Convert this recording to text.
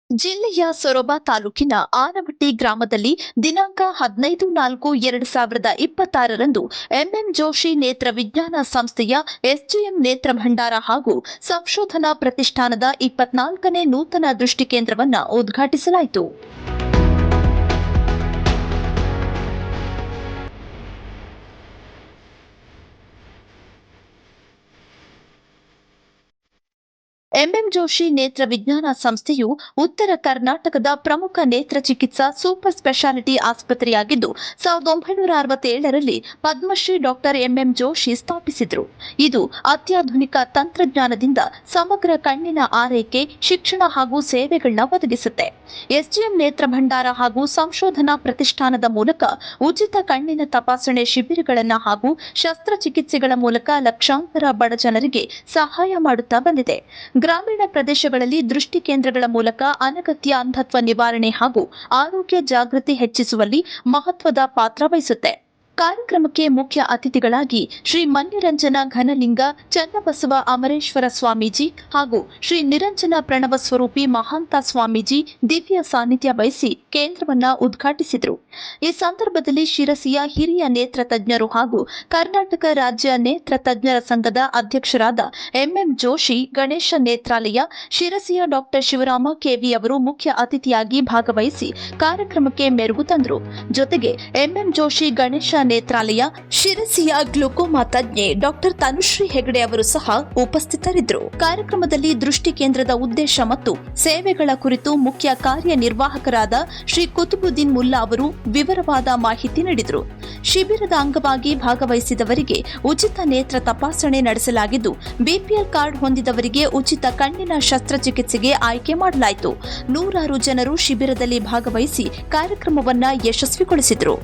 ಜಿಲ್ಲೆಯ ಸೊರಬ ತಾಲೂಕಿನ ಆನವಟ್ಟಿ ಗ್ರಾಮದಲ್ಲಿ ದಿನಾಂಕ 15-4-2026ರಂದು ಎಂಎಂ ಜೋಶಿ ನೇತ್ರ ವಿಜ್ಞಾನ ಸಂಸ್ಥೆಯ ಎಸ್ಜೆಎಂ ನೇತ್ರ ಭಂಡಾರ ಹಾಗೂ ಸಂಶೋಧನಾ ಪ್ರತಿಷ್ಠಾನದ 24ನೇ ನೂತನ ದೃಷ್ಟಿ ಕೇಂದ್ರವನ್ನು ಉದ್ಘಾಟಿಸಲಾಯಿತು. ಎಂಎಂ ಜೋಶಿ ನೇತ್ರ ವಿಜ್ಞಾನ ಸಂಸ್ಥೆಯು ಉತ್ತರ ಕರ್ನಾಟಕದ ಪ್ರಮುಖ ನೇತ್ರ ಚಿಕಿತ್ಸಾ ಸೂಪರ್ ಸ್ಪೆಷಾಲಿಟಿ ಆಸ್ಪತ್ರೆಯಾಗಿದ್ದು 1967ರಲ್ಲಿ ಪದ್ಮಶ್ರೀ ಡಾಕ್ಟರ್ ಎಂಎಂ ಜೋಶಿ ಸ್ಥಾಪಿಸಿದರು. ಇದು ಅತ್ಯಾಧುನಿಕ ತಂತ್ರಜ್ಞಾನದಿಂದ ಸಮಗ್ರ ಕಣ್ಣಿನ ಆರೈಕೆ, ಶಿಕ್ಷಣ ಹಾಗೂ ಸೇವೆಗಳನ್ನ ಒದಗಿಸುತ್ತೆ. ಎಸ್ಜೆಎಂ ನೇತ್ರ ಭಂಡಾರ ಹಾಗೂ ಸಂಶೋಧನಾ ಪ್ರತಿಷ್ಠಾನದ ಮೂಲಕ ಉಚಿತ ಕಣ್ಣಿನ ತಪಾಸಣೆ ಶಿಬಿರಗಳನ್ನು ಹಾಗೂ ಶಸ್ತ್ರಚಿಕಿತ್ಸೆಗಳ ಮೂಲಕ ಲಕ್ಷಾಂತರ ಬಡ ಜನರಿಗೆ ಸಹಾಯ ಮಾಡುತ್ತಾ ಬಂದಿದೆ. ಗ್ರಾಮೀಣ ಪ್ರದೇಶಗಳಲ್ಲಿ ದೃಷ್ಟಿ ಕೇಂದ್ರಗಳ ಮೂಲಕ ಅನಗತ್ಯ ಅಂಧತ್ವ ನಿವಾರಣೆ ಹಾಗೂ ಆರೋಗ್ಯ ಜಾಗೃತಿ ಹೆಚ್ಚಿಸುವಲ್ಲಿ ಮಹತ್ವದ ಪಾತ್ರ ವಹಿಸುತ್ತೆ. ಕಾರ್ಯಕ್ರಮಕ್ಕೆ ಮುಖ್ಯ ಅತಿಥಿಗಳಾಗಿ ಶ್ರೀ ಮನ್ಯರಂಜನ ಘನಲಿಂಗ ಚನ್ನಬಸವ ಅಮರೇಶ್ವರ ಸ್ವಾಮೀಜಿ ಹಾಗೂ ಶ್ರೀ ನಿರಂಜನ ಪ್ರಣವ ಸ್ವರೂಪಿ ಮಹಾಂತ ಸ್ವಾಮೀಜಿ ದಿವ್ಯ ಸಾನ್ನಿಧ್ಯ ವಹಿಸಿ ಕೇಂದ್ರವನ್ನ ಉದ್ಘಾಟಿಸಿದರು. ಈ ಸಂದರ್ಭದಲ್ಲಿ ಶಿರಸಿಯ ಹಿರಿಯ ನೇತ್ರ ತಜ್ಞರು ಹಾಗೂ ಕರ್ನಾಟಕ ರಾಜ್ಯ ನೇತ್ರ ತಜ್ಞರ ಸಂಘದ ಅಧ್ಯಕ್ಷರಾದ ಎಂಎಂ ಜೋಶಿ ಗಣೇಶ ನೇತ್ರಾಲಯ ಶಿರಸಿಯ ಡಾಕ್ಟರ್ ಶಿವರಾಮ ಕೆವಿ ಅವರು ಮುಖ್ಯ ಅತಿಥಿಯಾಗಿ ಭಾಗವಹಿಸಿ ಕಾರ್ಯಕ್ರಮಕ್ಕೆ ಮೆರುಗು ತಂದರು. ಜೊತೆಗೆ ಎಂಎಂ ಜೋಶಿ ಗಣೇಶ ನೇತ್ರಾಲಯ ಶಿರಸಿಯ ಗ್ಲುಕೋಮಾ ತಜ್ಞೆ ಡಾಕ್ಟರ್ ತನುಶ್ರೀ ಹೆಗಡೆ ಅವರು ಸಹ ಉಪಸ್ಥಿತರಿದ್ದರು. ಕಾರ್ಯಕ್ರಮದಲ್ಲಿ ದೃಷ್ಟಿ ಕೇಂದ್ರದ ಉದ್ದೇಶ ಮತ್ತು ಸೇವೆಗಳ ಕುರಿತು ಮುಖ್ಯ ಕಾರ್ಯನಿರ್ವಾಹಕರಾದ ಶ್ರೀ ಕುತುಬುದ್ದೀನ್ ಮುಲ್ಲಾ ಅವರು ವಿವರವಾದ ಮಾಹಿತಿ ನೀಡಿದರು. ಶಿಬಿರದ ಅಂಗವಾಗಿ ಭಾಗವಹಿಸಿದವರಿಗೆ ಉಚಿತ ನೇತ್ರ ತಪಾಸಣೆ ನಡೆಸಲಾಗಿದ್ದು, ಬಿಪಿಎಲ್ ಕಾರ್ಡ್ ಹೊಂದಿದವರಿಗೆ ಉಚಿತ ಕಣ್ಣಿನ ಶಸ್ತ್ರಚಿಕಿತ್ಸೆಗೆ ಆಯ್ಕೆ ಮಾಡಲಾಯಿತು. ನೂರಾರು ಜನರು ಶಿಬಿರದಲ್ಲಿ ಭಾಗವಹಿಸಿ ಕಾರ್ಯಕ್ರಮವನ್ನು ಯಶಸ್ವಿಗೊಳಿಸಿದರು.